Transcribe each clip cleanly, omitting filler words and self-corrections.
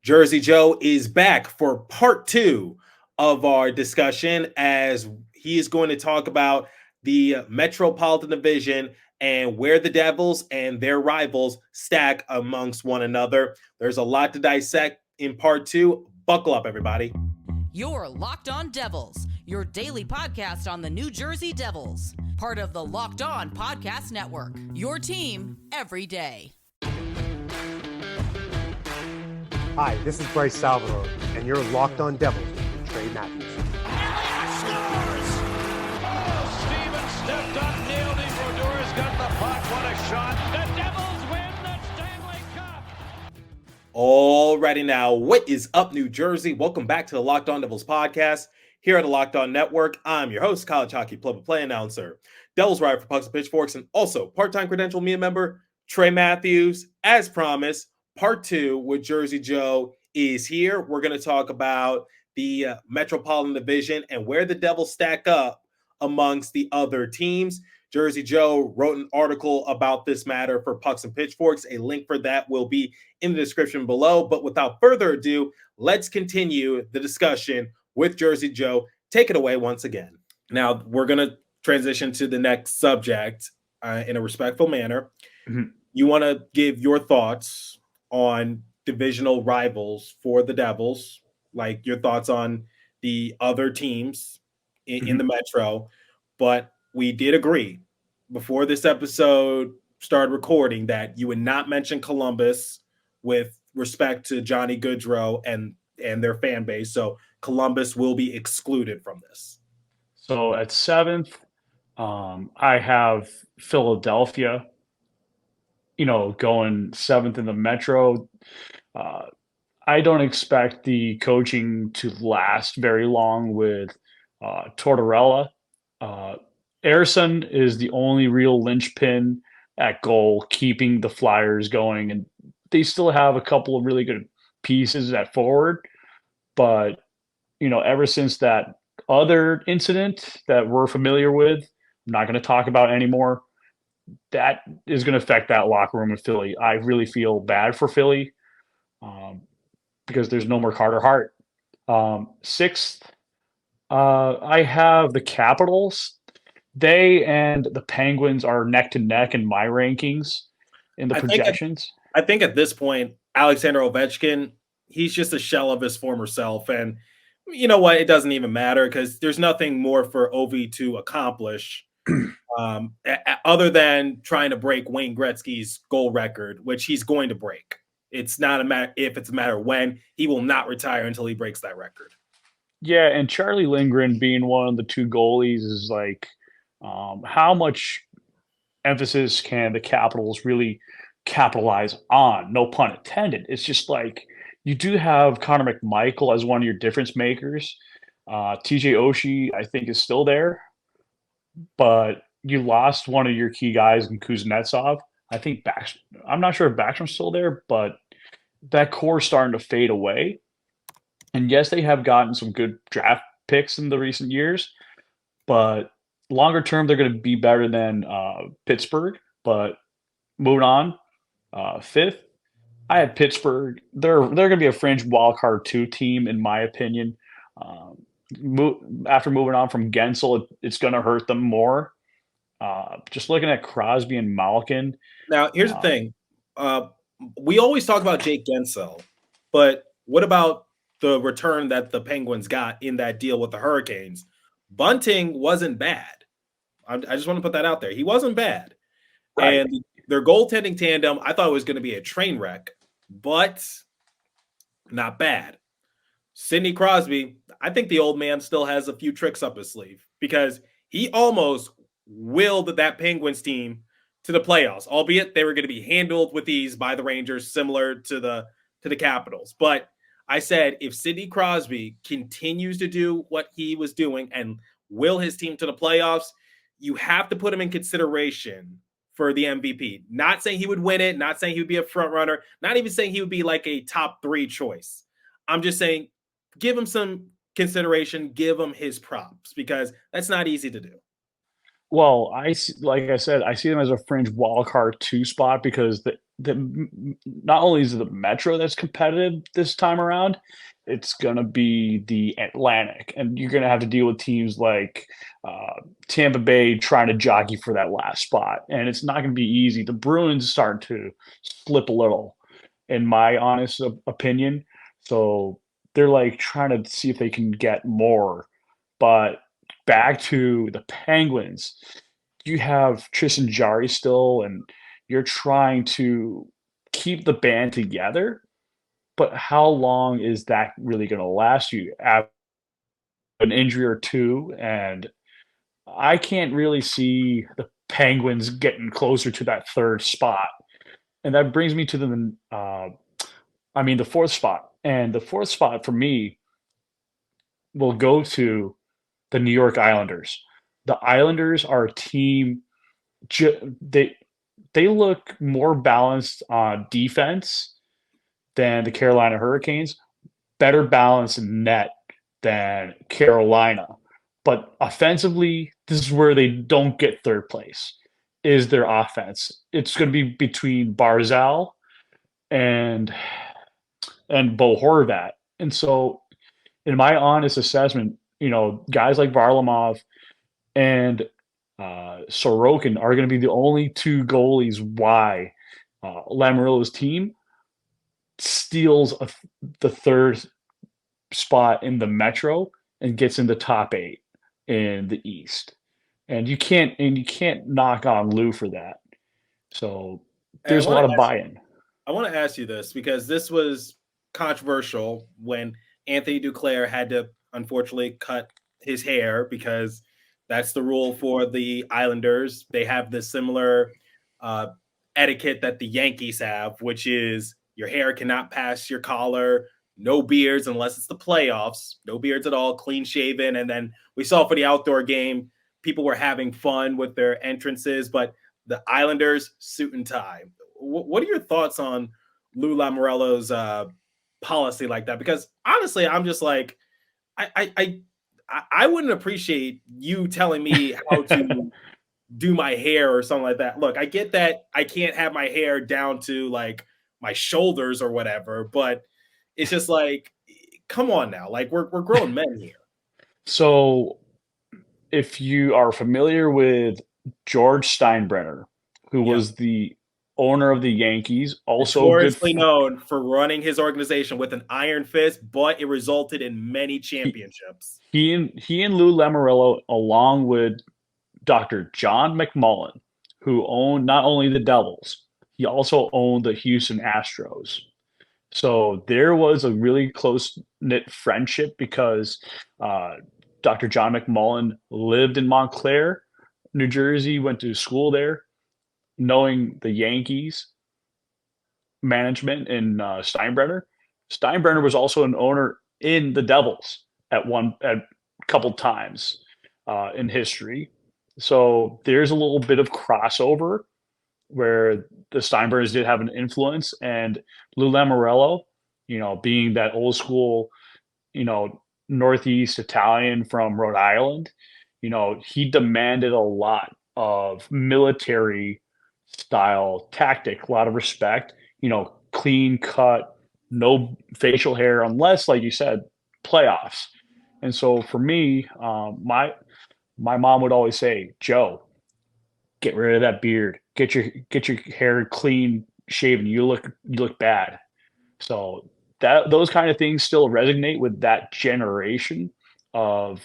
Jersey Joe is back for part two of our discussion as he is going to talk about the Metropolitan Division and where the Devils and their rivals stack amongst one another. There's a lot to dissect in part two. Buckle up, everybody. You're Locked On Devils, your daily podcast on the New Jersey Devils, part of the Locked On Podcast Network, your team every day. Hi, this is Bryce Salvador, and you're Locked On Devils with Trey Matthews. Scores! Oh, Stevens stepped up, nailed it. Brodor's got the puck. What a shot. The Devils win the Stanley Cup. Alrighty now, what is up, New Jersey? Welcome back to the Locked On Devils podcast here at the Locked On Network. I'm your host, college hockey play-by-play announcer, Devils writer for Pucks and Pitchforks, and also part-time credential media member, Trey Matthews. As promised, part two with Jersey Joe is here. We're going to talk about the Metropolitan Division and where the Devils stack up amongst the other teams. Jersey Joe wrote an article about this matter for Pucks and Pitchforks. A link for that will be in the description below. But without further ado, let's continue the discussion with Jersey Joe. Take it away once again. Now, we're going to transition to the next subject in a respectful manner. Mm-hmm. You want to give your thoughts on divisional rivals for the Devils, like your thoughts on the other teams in the Metro. But we did agree before this episode started recording that you would not mention Columbus with respect to Johnny Gaudreau and their fan base. So Columbus will be excluded from this. So at 7th, I have Philadelphia, going 7th in the Metro. I don't expect the coaching to last very long with Tortorella. Ersson is the only real linchpin at goal, keeping the Flyers going. And they still have a couple of really good pieces at forward. But, ever since that other incident that we're familiar with, I'm not going to talk about anymore, that is going to affect that locker room in Philly. I really feel bad for Philly because there's no more Carter Hart. 6th, I have the Capitals. They and the Penguins are neck to neck in my rankings in the projections. I think at this point, Alexander Ovechkin, he's just a shell of his former self. And you know what? It doesn't even matter because there's nothing more for Ovi to accomplish other than trying to break Wayne Gretzky's goal record, which he's going to break. It's not a matter if, it's a matter when. He will not retire until he breaks that record. Yeah, and Charlie Lindgren being one of the two goalies is like, how much emphasis can the Capitals really capitalize on? No pun intended. It's just like you do have Connor McMichael as one of your difference makers. TJ Oshie, I think, is still there. But you lost one of your key guys in Kuznetsov. I think I'm not sure if Backstrom's still there, but that core is starting to fade away. And yes, they have gotten some good draft picks in the recent years, but longer term, they're going to be better than Pittsburgh. But moving on, 5th, I had Pittsburgh. They're going to be a fringe wildcard 2 team, in my opinion. After moving on from Gensel, it's going to hurt them more. Just looking at Crosby and Malkin. Now, here's the thing. We always talk about Jake Gensel, but what about the return that the Penguins got in that deal with the Hurricanes? Bunting wasn't bad. I just want to put that out there. He wasn't bad. Right. And their goaltending tandem, I thought it was going to be a train wreck, but not bad. Sidney Crosby, I think the old man still has a few tricks up his sleeve because he almost willed that Penguins team to the playoffs, albeit they were going to be handled with ease by the Rangers, similar to the Capitals. But I said, if Sidney Crosby continues to do what he was doing and will his team to the playoffs, you have to put him in consideration for the MVP. Not saying he would win it, not saying he would be a front runner, not even saying he would be like a top 3 choice. I'm just saying, give him some consideration, give him his props, because that's not easy to do. Well, like I said, I see them as a fringe wild card 2 spot because not only is it the Metro that's competitive this time around, it's gonna be the Atlantic, and you're gonna have to deal with teams like Tampa Bay trying to jockey for that last spot, and it's not gonna be easy. The Bruins starting to slip a little, in my honest opinion. So they're like trying to see if they can get more, but back to the Penguins, you have Tristan Jarry still, and you're trying to keep the band together. But how long is that really going to last you after an injury or two? And I can't really see the Penguins getting closer to that third spot. And that brings me to the fourth spot. And the fourth spot for me will go to the New York Islanders. The Islanders are a team. They look more balanced on defense than the Carolina Hurricanes. Better balance in net than Carolina. But offensively, this is where they don't get third place. Is their offense? It's going to be between Barzal and Bo Horvat. And so, in my honest assessment, guys like Varlamov and Sorokin are going to be the only two goalies why Lamoriello's team steals the third spot in the Metro and gets in the top 8 in the East. And you can't knock on Lou for that. So there's a lot of buy-in. I want to ask you this because this was controversial when Anthony Duclair had to unfortunately cut his hair because that's the rule for the Islanders. They have this similar etiquette that the Yankees have, which is your hair cannot pass your collar, no beards unless it's the playoffs, no beards at all, clean shaven. And then we saw for the outdoor game, people were having fun with their entrances, but the Islanders suit and tie. What are your thoughts on Lou Lamoriello's policy like that? Because honestly, I'm just like, I wouldn't appreciate you telling me how to do my hair or something like that. Look, I get that I can't have my hair down to like my shoulders or whatever, but it's just like, come on now. Like we're grown men here. So if you are familiar with George Steinbrenner, who was the owner of the Yankees, also notoriously known for running his organization with an iron fist, but it resulted in many championships. He and Lou Lamoriello, along with Dr. John McMullen, who owned not only the Devils, he also owned the Houston Astros. So there was a really close-knit friendship because Dr. John McMullen lived in Montclair, New Jersey, went to school there, knowing the Yankees management in Steinbrenner. Steinbrenner was also an owner in the Devils at a couple times in history. So there's a little bit of crossover where the Steinbrenners did have an influence, and Lou Lamoriello, being that old school, Northeast Italian from Rhode Island, he demanded a lot of military style tactic, a lot of respect, clean cut, no facial hair, unless, like you said, playoffs. And so for me, my mom would always say, Joe, get rid of that beard, get your hair clean shaven. You look bad. So those kind of things still resonate with that generation of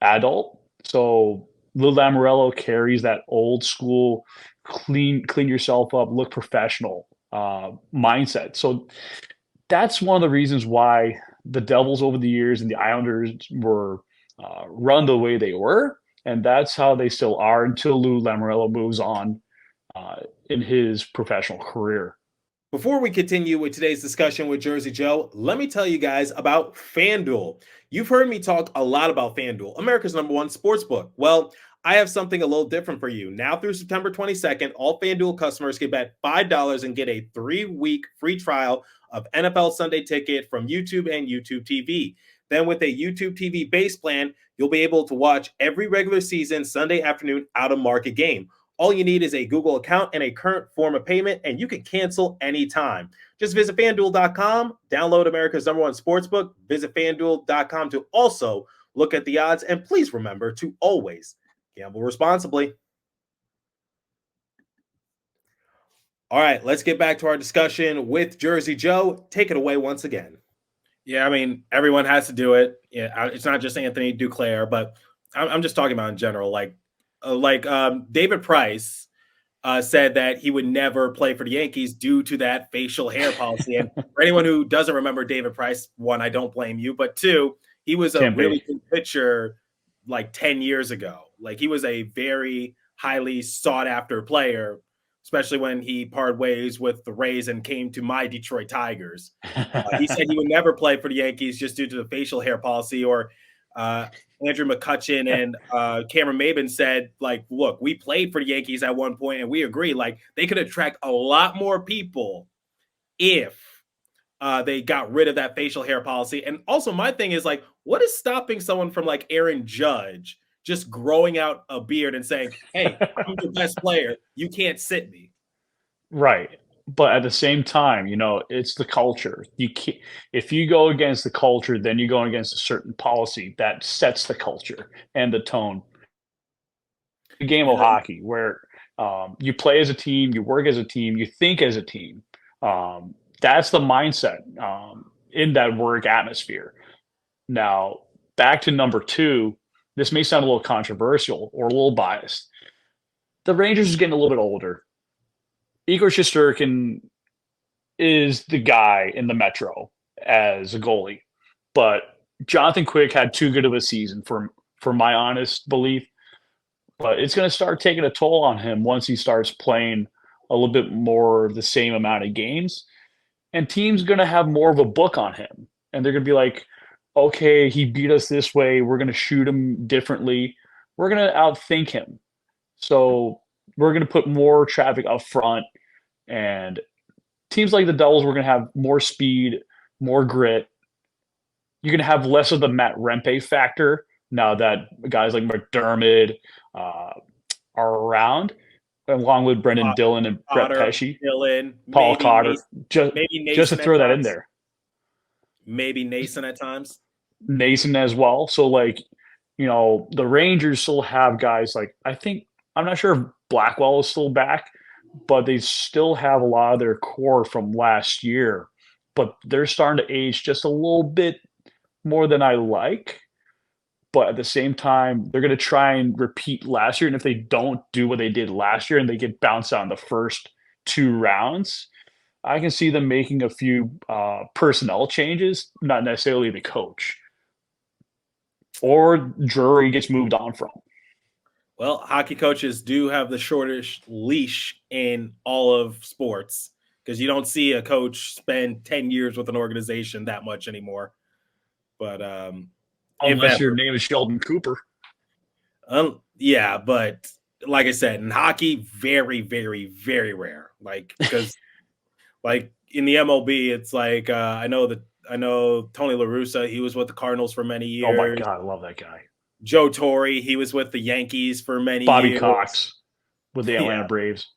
adult. So Lou Lamoriello carries that old school, clean yourself up, look professional mindset. So that's one of the reasons why the Devils over the years and the Islanders were run the way they were. And that's how they still are until Lou Lamoriello moves on in his professional career. Before we continue with today's discussion with Jersey Joe, let me tell you guys about FanDuel. You've heard me talk a lot about FanDuel, America's #1 sportsbook. Well, I have something a little different for you. Now through September 22nd, all FanDuel customers can bet $5 and get a 3-week free trial of NFL Sunday Ticket from YouTube and YouTube TV. Then with a YouTube TV base plan, you'll be able to watch every regular season Sunday afternoon out-of-market game. All you need is a Google account and a current form of payment, and you can cancel anytime. Just visit FanDuel.com, download America's #1 sportsbook, visit FanDuel.com to also look at the odds, and please remember to always gamble responsibly. All right, let's get back to our discussion with Jersey Joe. Take it away once again. Yeah, I mean, everyone has to do it. Yeah, it's not just Anthony Duclair, but I'm just talking about in general. David Price said that he would never play for the Yankees due to that facial hair policy. And for anyone who doesn't remember David Price, one, I don't blame you, but two, he was a really good pitcher like 10 years ago. Like, he was a very highly sought after player, especially when he parted ways with the Rays and came to my Detroit Tigers. He said he would never play for the Yankees just due to the facial hair policy. Or Andrew McCutchen and Cameron Maben said, like, look, we played for the Yankees at one point, and we agree, like, they could attract a lot more people if they got rid of that facial hair policy. And also my thing is, like, what is stopping someone from, like, Aaron Judge just growing out a beard and saying, hey, I'm the best player, you can't sit me? Right. But at the same time, it's the culture. You can't, if you go against the culture, then you're going against a certain policy that sets the culture and the tone. The game of hockey, where you play as a team, you work as a team, you think as a team. That's the mindset in that work atmosphere. Now, back to number two, this may sound a little controversial or a little biased. The Rangers are getting a little bit older. Igor Shesterkin is the guy in the Metro as a goalie, but Jonathan Quick had too good of a season for my honest belief. But it's going to start taking a toll on him once he starts playing a little bit more the same amount of games, and teams going to have more of a book on him, and they're going to be like, okay, he beat us this way, we're going to shoot him differently, we're going to outthink him. So we're going to put more traffic up front, and teams like the Devils, we're going to have more speed, more grit. You're going to have less of the Matt Rempe factor now that guys like McDermott are around, along with Brendan Dillon and Cotter, Brett Pesce, Dillon, Paul Cotter, just to throw that in there. Maybe Nason at times. Nason as well. So, the Rangers still have guys like, I'm not sure if Blackwell is still back, but they still have a lot of their core from last year. But they're starting to age just a little bit more than I like. But at the same time, they're going to try and repeat last year. And if they don't do what they did last year and they get bounced out in the first two rounds, I can see them making a few personnel changes, not necessarily the coach. Or Drury gets moved on from. Well, hockey coaches do have the shortest leash in all of sports, because you don't see a coach spend 10 years with an organization that much anymore. But unless your name is Sheldon Cooper. Yeah, but like I said, in hockey, very, very, very rare. Because in the MLB, it's like I know Tony La Russa, he was with the Cardinals for many years. Oh my God, I love that guy. Joe Torre, he was with the Yankees for many years. Bobby Cox with the Atlanta Braves.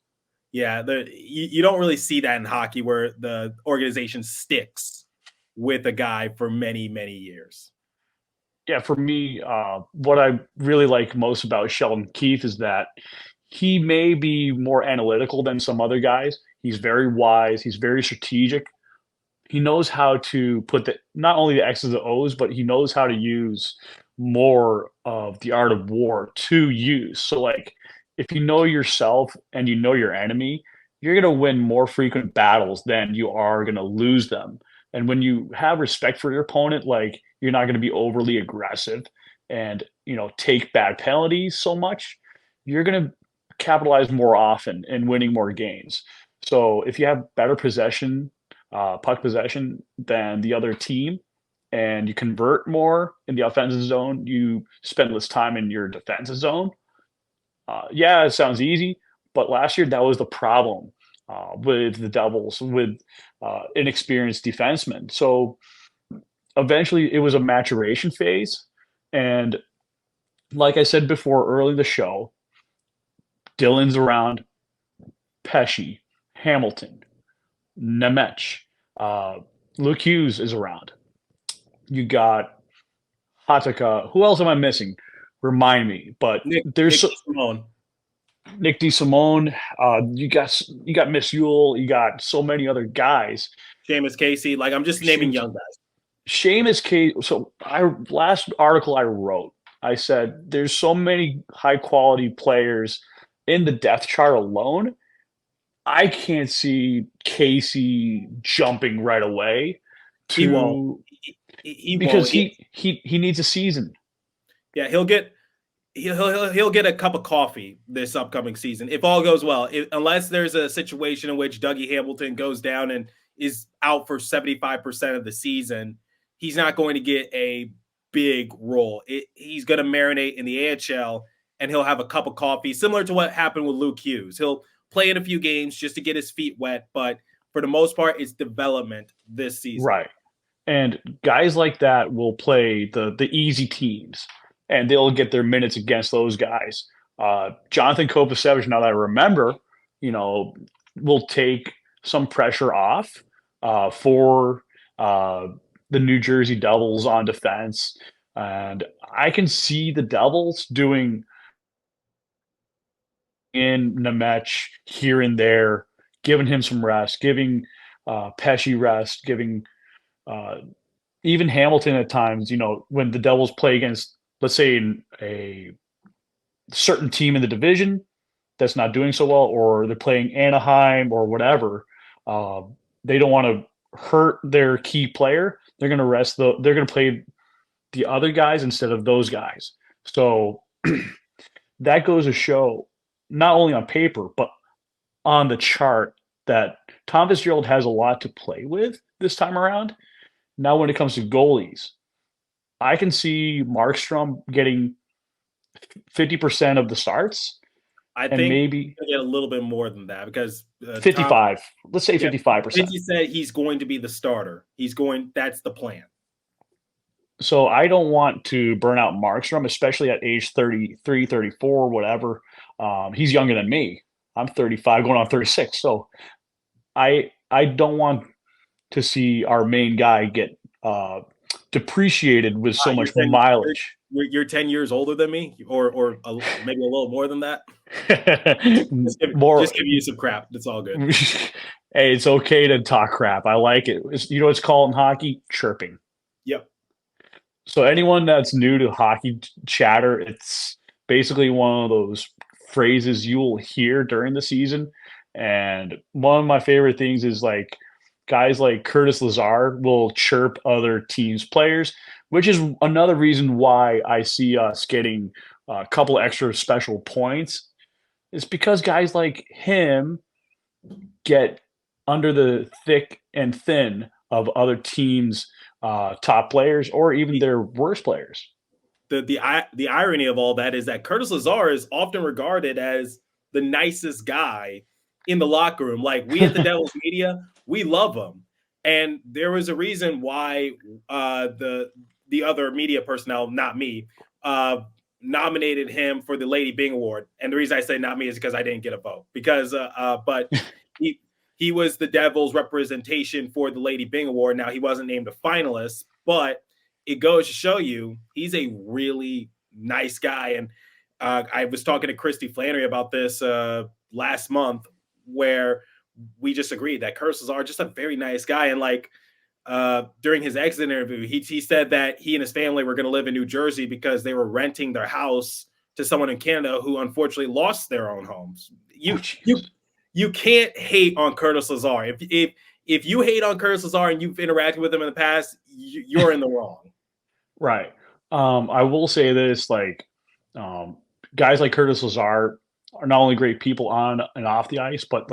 Yeah, you don't really see that in hockey where the organization sticks with a guy for many, many years. Yeah, for me, what I really like most about Sheldon Keefe is that he may be more analytical than some other guys. He's very wise. He's very strategic. He knows how to put not only the X's and O's, but he knows how to use more of the art of war to use. So, if you know yourself and you know your enemy, you're going to win more frequent battles than you are going to lose them. And when you have respect for your opponent, you're not going to be overly aggressive and, take bad penalties so much. You're going to capitalize more often in winning more games. So if you have better possession, puck possession than the other team, and you convert more in the offensive zone, you spend less time in your defensive zone. Yeah, it sounds easy, but last year that was the problem with the Devils, with inexperienced defensemen. So eventually it was a maturation phase. And like I said before early in the show, Dylan's around, Pesci, Hamilton, Nemec, uh, Luke Hughes is around. You got Hataka. Who else am I missing? Remind me. But there's Nick Simone. Nick DeSimone. You got Miss Yule. You got so many other guys. Seamus Casey. Like, I'm just naming young guys. Seamus Casey. So last article I wrote, I said there's so many high quality players in the depth chart alone. I can't see Casey jumping right away. He won't. Because he needs a season. Yeah, he'll get a cup of coffee this upcoming season if all goes well. Unless there's a situation in which Dougie Hamilton goes down and is out for 75% of the season, he's not going to get a big role. He's going to marinate in the AHL, and he'll have a cup of coffee, similar to what happened with Luke Hughes. He'll play in a few games just to get his feet wet, but for the most part, it's development this season. Right. And guys like that will play the easy teams, and they'll get their minutes against those guys. Jonathan Kovacevic, now that I remember, will take some pressure off for the New Jersey Devils on defense. And I can see the Devils doing in Nemec here and there, giving him some rest, giving Pesci rest, giving even Hamilton at times, when the Devils play against, let's say, a certain team in the division that's not doing so well, or they're playing Anaheim or whatever, they don't want to hurt their key player. They're going to rest they're going to play the other guys instead of those guys. So that goes to show, not only on paper, but on the chart, that Tom Fitzgerald has a lot to play with this time around. Now, when it comes to goalies, I can see Markstrom getting 50% of the starts. I think maybe get a little bit more than that, because 55. Let's say 55%. He said he's going to be the starter. That's the plan. So I don't want to burn out Markstrom, especially at age 33, 34, whatever. He's younger than me. I'm 35, going on 36. So I don't want to see our main guy get depreciative with so much mileage. You're 10 years older than me, or maybe a little more than that. just give you some crap. It's all good. Hey, it's okay to talk crap. I like it. It's called in hockey? Chirping. Yep. So anyone that's new to hockey chatter, it's basically one of those phrases you will hear during the season. And one of my favorite things is like guys like Curtis Lazar will chirp other teams' players, which is another reason why I see us getting a couple extra special points. It's because guys like him get under the thick and thin of other teams' top players, or even their worst players. The irony of all that is that Curtis Lazar is often regarded as the nicest guy in the locker room. Like, we at the Devils media, we love him. And there was a reason why the other media personnel, not me, nominated him for the Lady Byng Award. And the reason I say not me is because I didn't get a vote. But he was the Devils' representation for the Lady Byng Award. Now, he wasn't named a finalist, but it goes to show you he's a really nice guy. And I was talking to Christy Flannery about this last month, where we just agreed that Curtis Lazar just a very nice guy. And like during his exit interview, he said that he and his family were going to live in New Jersey because they were renting their house to someone in Canada who unfortunately lost their own homes. You can't hate on Curtis Lazar. If you hate on Curtis Lazar and you've interacted with him in the past, you're in the wrong. Right. I will say this, guys like Curtis Lazar are not only great people on and off the ice, but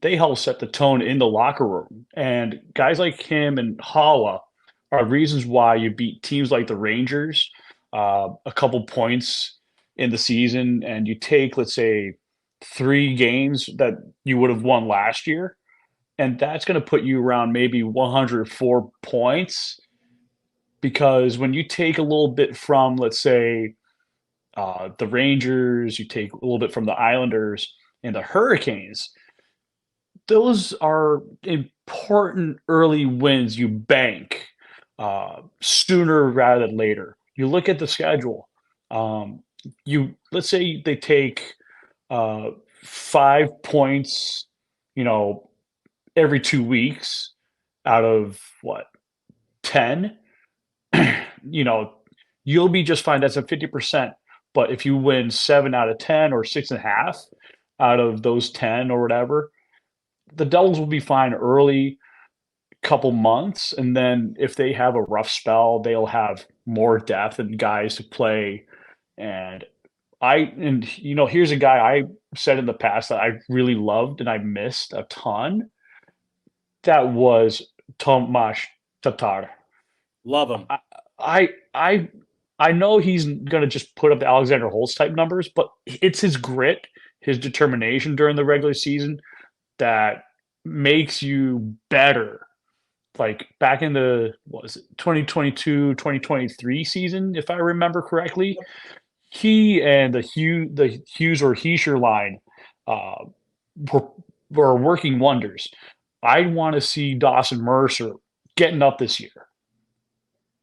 they help set the tone in the locker room. And guys like him and Hawa are reasons why you beat teams like the Rangers a couple points in the season, and you take, let's say, 3 games that you would have won last year, and that's going to put you around maybe 104 points. because when you take a little bit from, let's say, the Rangers, you take a little bit from the Islanders and the Hurricanes, those are important early wins you bank sooner rather than later. You look at the schedule. Let's say they take 5 points, every 2 weeks out of what 10. You'll be just fine. That's a 50%. But if you win 7 out of 10 or 6.5 out of those 10 or whatever, the Devils will be fine early couple months. And then if they have a rough spell, they'll have more depth and guys to play. And here's a guy I said in the past that I really loved and I missed a ton. That was Tomas Tatar. Love him. I know he's going to just put up the Alexander Holtz type numbers, but it's his grit, his determination during the regular season that makes you better. Like back in the 2022, 2023 season, if I remember correctly, he and the Hughes or Heischer line were working wonders. I want to see Dawson Mercer getting up this year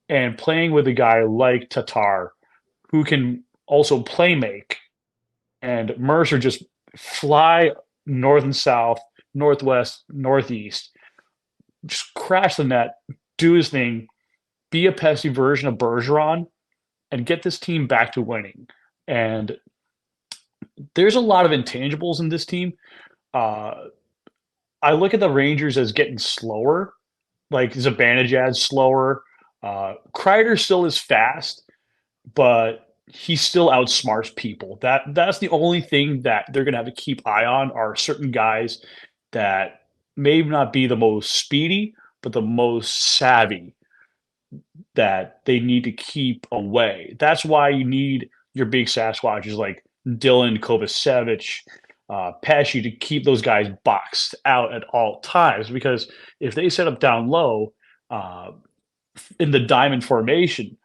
and playing with a guy like Tatar who can also play make, and Mercer just fly north and south, northwest, northeast, just crash the net, do his thing, be a pesky version of Bergeron, and get this team back to winning. And there's a lot of intangibles in this team. I look at the Rangers as getting slower, like Zibanejad's slower. Kreider still is fast, but he still outsmarts people. That's the only thing that they're going to have to keep eye on are certain guys that may not be the most speedy, but the most savvy that they need to keep away. That's why you need your big Sasquatches like Dylan Kovacevic, Pesci to keep those guys boxed out at all times. Because if they set up down low in the diamond formation,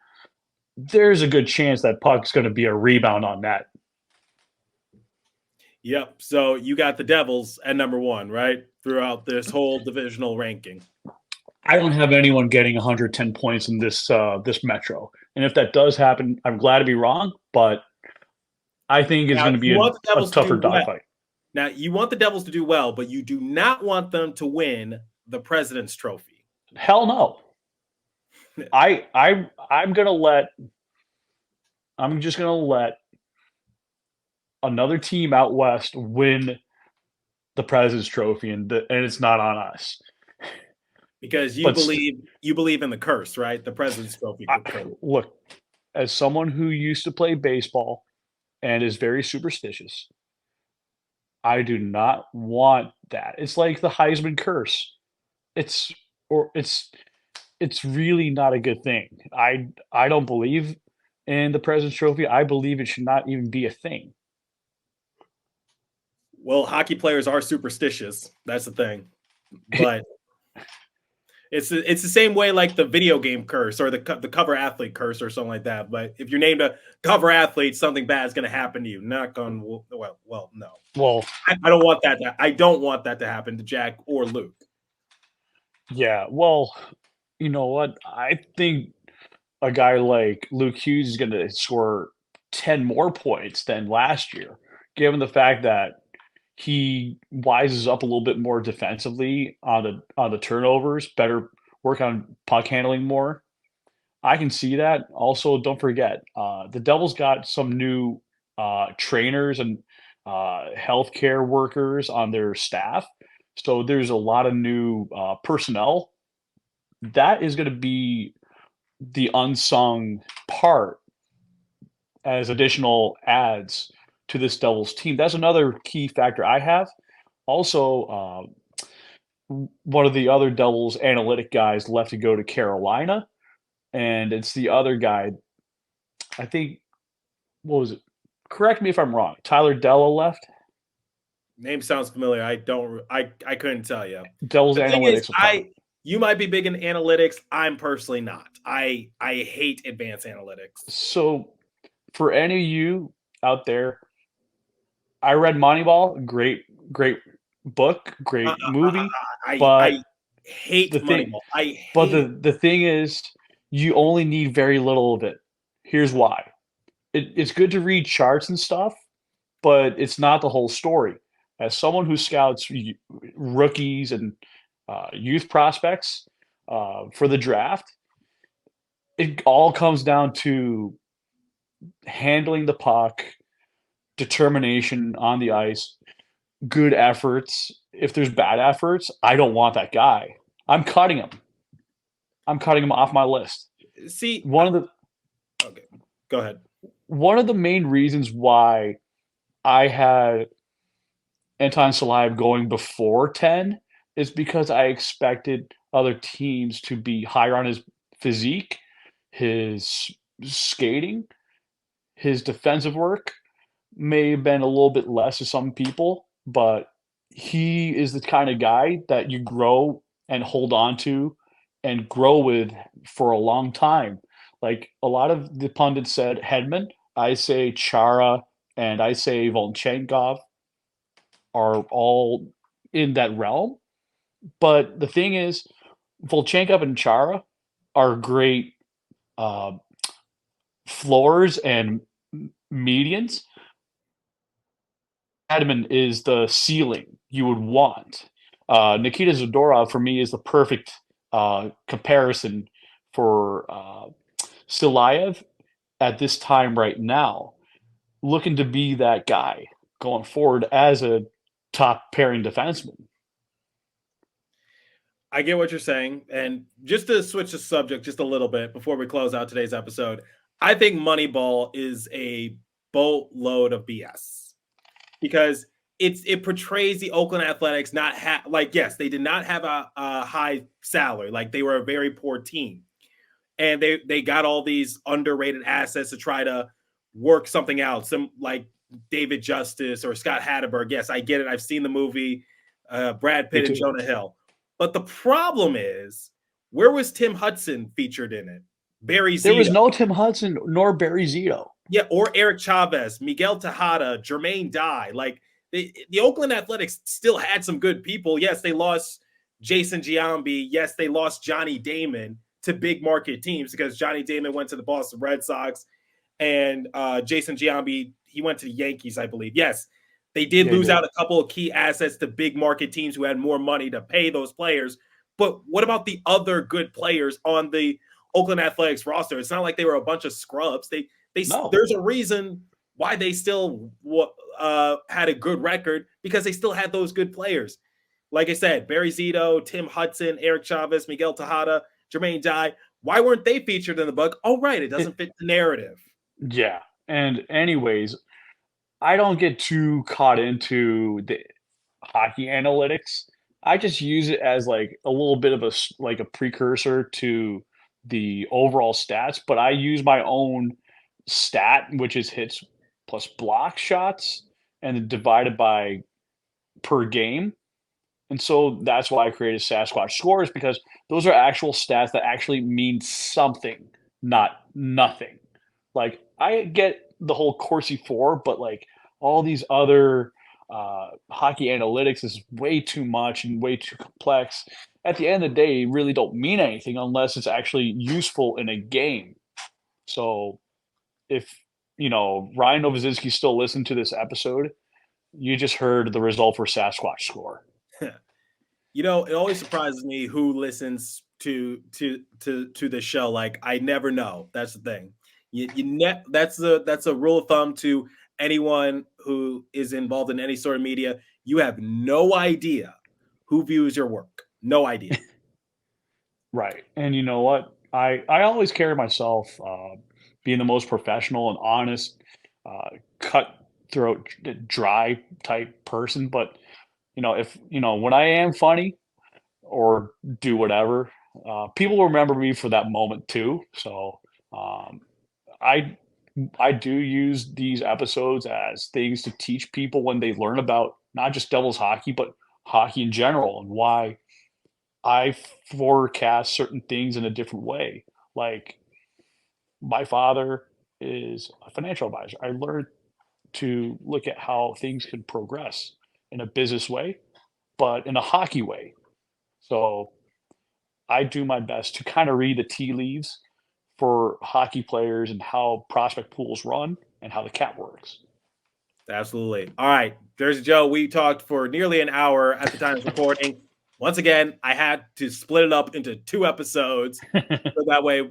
there's a good chance that puck's going to be a rebound on that. Yep. So you got the Devils at number 1, right? Throughout this whole divisional ranking. I don't have anyone getting 110 points in this Metro. And if that does happen, I'm glad to be wrong, but I think it's going to be a tougher dogfight. Now, you want the Devils to do well, but you do not want them to win the President's Trophy. Hell no. I'm just gonna let another team out west win the President's Trophy, and it's not on us. Because you believe in the curse, right? The President's Trophy. Look, as someone who used to play baseball and is very superstitious, I do not want that. It's like the Heisman curse. It's really not a good thing. I don't believe in the President's Trophy. I believe it should not even be a thing. Well, hockey players are superstitious. That's the thing. But it's the same way like the video game curse or the cover athlete curse or something like that. But if you're named a cover athlete, something bad is going to happen to you. Not going well, no. Well, I don't want that. I don't want that to happen to Jack or Luke. Yeah, well, you know what? I think a guy like Luke Hughes is going to score 10 more points than last year, given the fact that he wises up a little bit more defensively on the turnovers, better work on puck handling more. I can see that. Also, don't forget, the Devils got some new trainers and healthcare workers on their staff. So there's a lot of new personnel. That is going to be the unsung part as additional adds to this Devils team. That's another key factor I have. Also, one of the other Devils analytic guys left to go to Carolina, and it's the other guy, I think, what was it? Correct me if I'm wrong. Tyler Della left? Name sounds familiar. I couldn't tell you. Devils analytics. You might be big in analytics. I'm personally not. I hate advanced analytics. So for any of you out there, I read Moneyball, great book, Uh, great uh, uh, movie, I but hate the thing Moneyball. I but hate it. the thing is you only need very little of it. Here's why. It's good to read charts and stuff, but it's not the whole story. As someone who scouts rookies and youth prospects for the draft, it all comes down to handling the puck, determination on the ice, good efforts. If there's bad efforts, I don't want that guy. I'm cutting him. I'm cutting him off my list. See, One of the okay, go ahead. one of the main reasons why I had Anton Salaev going before 10 is because I expected other teams to be higher on his physique, his skating, his defensive work may have been a little bit less to some people, but he is the kind of guy that you grow and hold on to and grow with for a long time. Like a lot of the pundits said Hedman, I say Chara, and I say Volchenkov are all in that realm. But the thing is, Volchenkov and Chara are great uh, floors and medians. Adamant is the ceiling you would want. Nikita Zadorov, for me, is the perfect comparison for Silayev at this time right now, looking to be that guy going forward as a top pairing defenseman. I get what you're saying. And just to switch the subject just a little bit before we close out today's episode, I think Moneyball is a boatload of BS because it portrays the Oakland Athletics not like, yes, they did not have a high salary. Like they were a very poor team. And they got all these underrated assets to try to work something out. Some like David Justice or Scott Hatterberg. Yes, I get it. I've seen the movie, Brad Pitt and Jonah Hill. But the problem is, where was Tim Hudson featured in it? Barry Zito. There was no Tim Hudson nor Barry Zito. Yeah, or Eric Chavez, Miguel Tejada, Jermaine Dye. Like the Oakland Athletics still had some good people. Yes, they lost Jason Giambi. Yes, they lost Johnny Damon to big market teams because Johnny Damon went to the Boston Red Sox and Jason Giambi, he went to the Yankees, I believe. Yes, they did lose out a couple of key assets to big market teams who had more money to pay those players. But what about the other good players on the Oakland Athletics roster? It's not like they were a bunch of scrubs. There's a reason why they still had a good record because they still had those good players. Like I said, Barry Zito, Tim Hudson, Eric Chavez, Miguel Tejada, Jermaine Dye. Why weren't they featured in the book? Oh, right. It doesn't fit the narrative. Yeah. And anyways, I don't get too caught into the hockey analytics. I just use it as like a little bit of a precursor to the overall stats, but I use my own stat, which is hits plus block shots and then divided by per game. And so that's why I created Sasquatch scores because those are actual stats that actually mean something, not nothing. Like I get the whole Corsi 4, but like all these other hockey analytics is way too much and way too complex. At the end of the day, really don't mean anything unless it's actually useful in a game. So if, Ryan Novozinski still listened to this episode, you just heard the result for Sasquatch score. It always surprises me who listens to the show. Like I never know. That's the thing. That's a rule of thumb to anyone who is involved in any sort of media. You have no idea who views your work. No idea. Right. And you know what? I always carry myself being the most professional and honest, cutthroat, dry type person. But if when I am funny or do whatever, people remember me for that moment too. So I do use these episodes as things to teach people when they learn about not just Devils hockey, but hockey in general and why I forecast certain things in a different way. Like, my father is a financial advisor. I learned to look at how things could progress in a business way, but in a hockey way. So I do my best to kind of read the tea leaves for hockey players and how prospect pools run and how the cap works. Absolutely. All right, Jersey Joe, we talked for nearly an hour at the time of recording. Once again, I had to split it up into 2 episodes so that way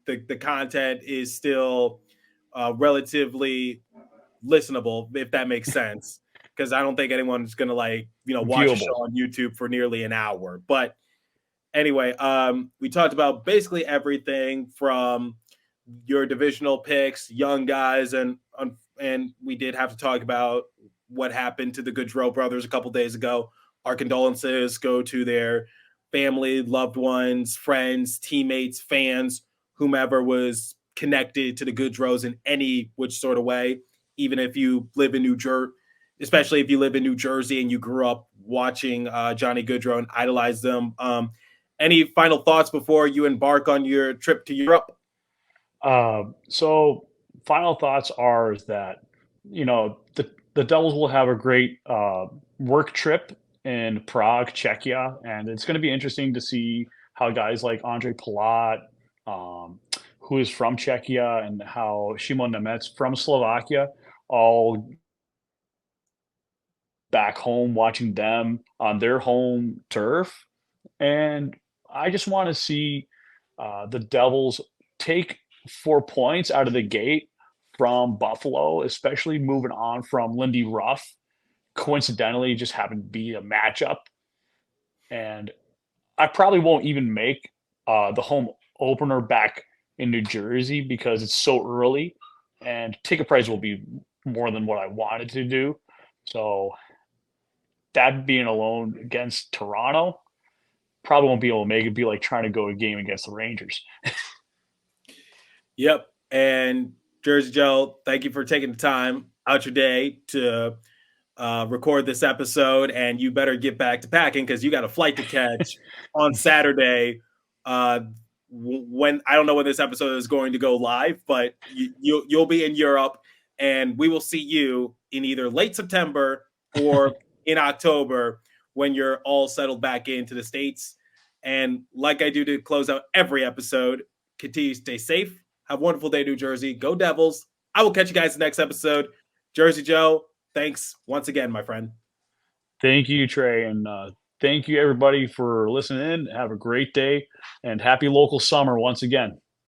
the content is still relatively listenable, if that makes sense. Because I don't think anyone's gonna watch a show Viewable. on YouTube for nearly an hour. But anyway, we talked about basically everything from your divisional picks, young guys, and we did have to talk about what happened to the Goodrow brothers a couple days ago. Our condolences go to their family, loved ones, friends, teammates, fans, whomever was connected to the Goodrows in any which sort of way. Even if you live in New Jersey, especially if you live in New Jersey and you grew up watching Johnny Goodrow and idolized them. Any final thoughts before you embark on your trip to Europe? So final thoughts are is that, the Devils will have a great work trip in Prague, Czechia, and it's going to be interesting to see how guys like Andre Palat, who is from Czechia, and how Šimon Nemec from Slovakia, all back home watching them on their home turf. And I just want to see the Devils take 4 points out of the gate from Buffalo, especially moving on from Lindy Ruff. Coincidentally, just happened to be a matchup. And I probably won't even make the home opener back in New Jersey because it's so early, and ticket price will be more than what I wanted to do. So that being alone against Toronto, probably won't be able to make it. Be like trying to go a game against the Rangers. Yep. And Jersey Joe, thank you for taking the time out your day to record this episode. And you better get back to packing because you got a flight to catch on Saturday. When I don't know when this episode is going to go live, but you'll be in Europe, and we will see you in either late September or in October when you're all settled back into the States. And like I do to close out every episode, continue to stay safe. Have a wonderful day, New Jersey. Go Devils. I will catch you guys next episode. Jersey Joe, thanks once again, my friend. Thank you, Trey. And thank you, everybody, for listening in. Have a great day and happy local summer once again.